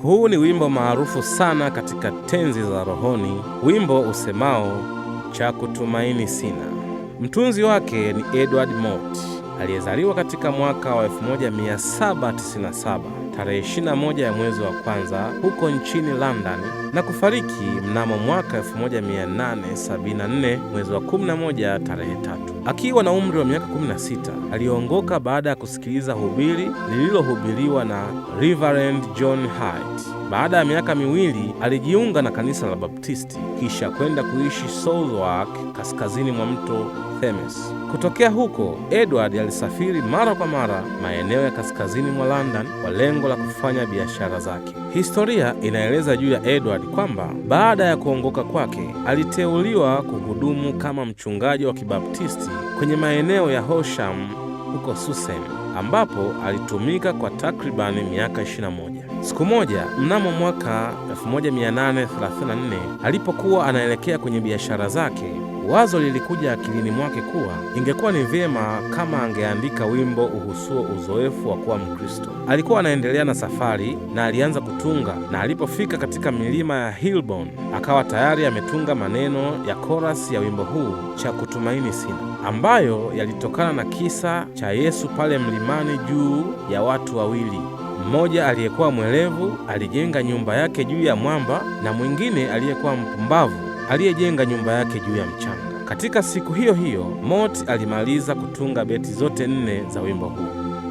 Huu ni wimbo maarufu sana katika tenzi za rohoni, wimbo usemao cha kutumaini sina. Mtunzi wake ni Edward Mott aliyezaliwa katika mwaka wa 1797 tarehe 21 ya mwezi wa kwanza huko nchini London na kufariki mnamo mwaka 1874 mwezi wa 11 tarehe 3. Akiwa na umri wa miaka 16 aliongoka baada ya kusikiliza hubiri lililohubiriwa na Reverend John Haidt. Baada ya miaka miwili alijiunga na kanisa la Baptisti kisha kwenda kuishi Southwark kaskazini mwa mto Thames. Kutokea huko, Edward alisafiri mara kwa mara maeneo ya kaskazini mwa London kwa lengo la kufanya biashara zake. Historia inaeleza juu ya Edward kwamba baada ya kuongoka kwake aliteuliwa kuhudumu kama mchungaji wa Kibaptisti kwenye maeneo ya Horsham huko Sussex, ambapo alitumika kwa takribani miaka 21. Siku moja mnamo mwaka 1834 alipokuwa anaelekea kwenye biashara zake, wazo lilikuja akilini mwake kuwa ingekuwa ni vyema kama angeandika wimbo uhusuo uzoefu wa kuwa Mkristo. Alikuwa anaendelea na safari na alianza kutunga, na alipofika katika milima ya Hilborn akawa tayari ametunga maneno ya korasi ya wimbo huu cha kutumaini sina, ambayo yalitokana na kisa cha Yesu pale mlimani juu ya watu wawili. Mmoja aliyekuwa mwelevu alijenga nyumba yake juu ya mwamba, na mwingine aliyekuwa mpumbavu aliyejenga nyumba yake juu ya mchanga. Katika siku hiyo hiyo, Mott alimaliza kutunga beti zote 4 za wimbo huu.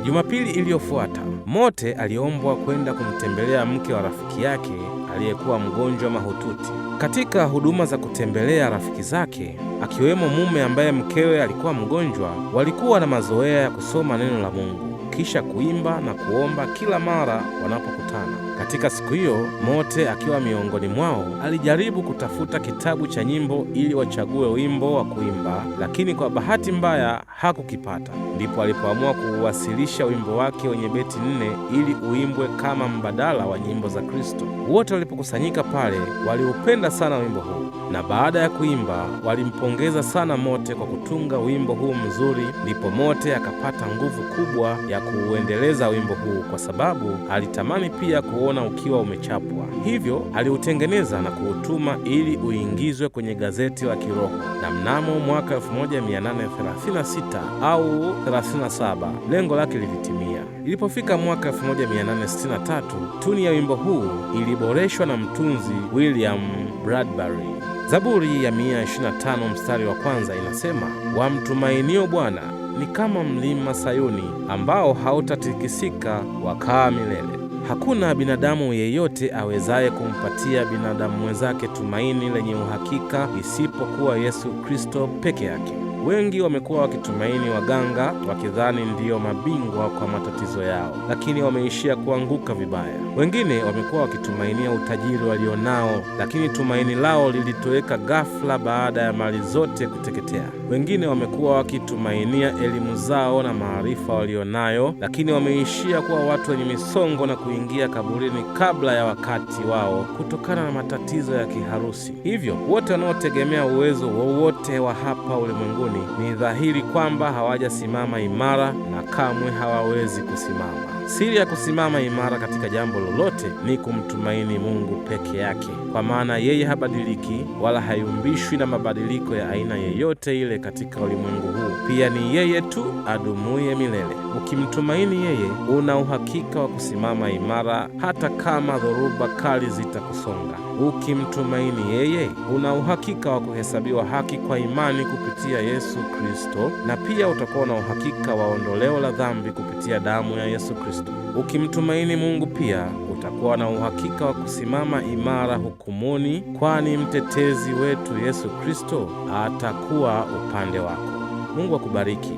Jumapili iliyofuata, Mott aliombwa kwenda kumtembelea mke wa rafiki yake aliyekuwa mgonjwa mahututi. Katika huduma za kutembelea rafiki zake, akiwemo mume ambaye mkewe alikuwa mgonjwa, walikuwa na mazoea ya kusoma neno la Mungu kisha kuimba na kuomba kila mara wanapokutana. Katika siku hiyo, Mott akiwa miongoni mwao alijaribu kutafuta kitabu cha nyimbo ili wachague wimbo wa kuimba, lakini kwa bahati mbaya hakukipata. Ndipo alipoamua kuwasilisha wimbo wake wenye beti 4 ili uimbwe kama mbadala wa nyimbo za Kristo. Wote walipokusanyika pale waliupenda sana wimbo huu, na baada ya kuimba walimpongeza sana Mott kwa kutunga wimbo huu mzuri. Ndipo Mott akapata nguvu kubwa ya kuuendeleza wimbo huu kwa sababu alitamani pia kuona ukiwa umechapwa. Hivyo aliutengeneza na kuutuma ili uingizwe kwenye gazeti la kiroho, na mnamo mwaka 1836 au 37 lengo lake lilitimia. Ilipofika mwaka 1863 tuni ya wimbo huu iliboreshwa na mtunzi William Bradbury. Zaburi ya 125 mstari wa kwanza inasema, wamtumainio Bwana ni kama mlima Sayuni ambao hautatikisika wakaa milele. Hakuna binadamu yeyote awezaye kumpatia binadamu mwenzake tumaini lenye uhakika isipokuwa Yesu Kristo peke yake. Wengi wamekuwa wakitumaini waganga wakidhani ndiyo mabingwa kwa matatizo yao, lakini wameishia kuanguka vibaya. Wengine wamekuwa wakitumainia utajiri walionao, lakini tumaini lao lilitoweka ghafla baada ya mali zote kuteketea. Wengine wamekuwa wakitumainia elimu zao na maarifa walionayo, lakini wameishia kuwa watu wenye misongo na kuingia kaburini kabla ya wakati wao kutokana na matatizo ya kiharusi. Hivyo wote wanaotegemea uwezo wowote wa hapa ulimwenguni ni dhahiri kwamba hawajasimama imara na kamwe hawawezi kusimama. Siri ya kusimama imara katika jambo lolote ni kumtumaini Mungu peke yake, kwa maana yeye habadiliki wala hayumbishwi na mabadiliko ya aina yeyote ile katika ulimwengu huu. Pia ni yeye tu adumuye milele. Ukimtumaini yeye, una uhakika wa kusimama imara hata kama dhoruba kali zitakusonga. Ukimtumaini yeye, una uhakika wa kuhesabiwa haki kwa imani kupitia Yesu Kristo, na pia utakuwa na uhakika wa ondoleo la dhambi kupitia damu ya Yesu Kristo. Ukimtumaini Mungu pia utakuwa na uhakika wa kusimama imara hukumuni, kwani mtetezi wetu Yesu Kristo atakuwa upande wako. Mungu akubariki.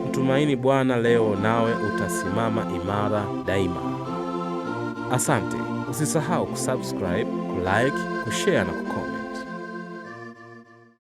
Mtumaini Bwana leo, nawe utasimama imara daima. Asante. Usisahau kusubscribe, kulike, kushare na kucomment.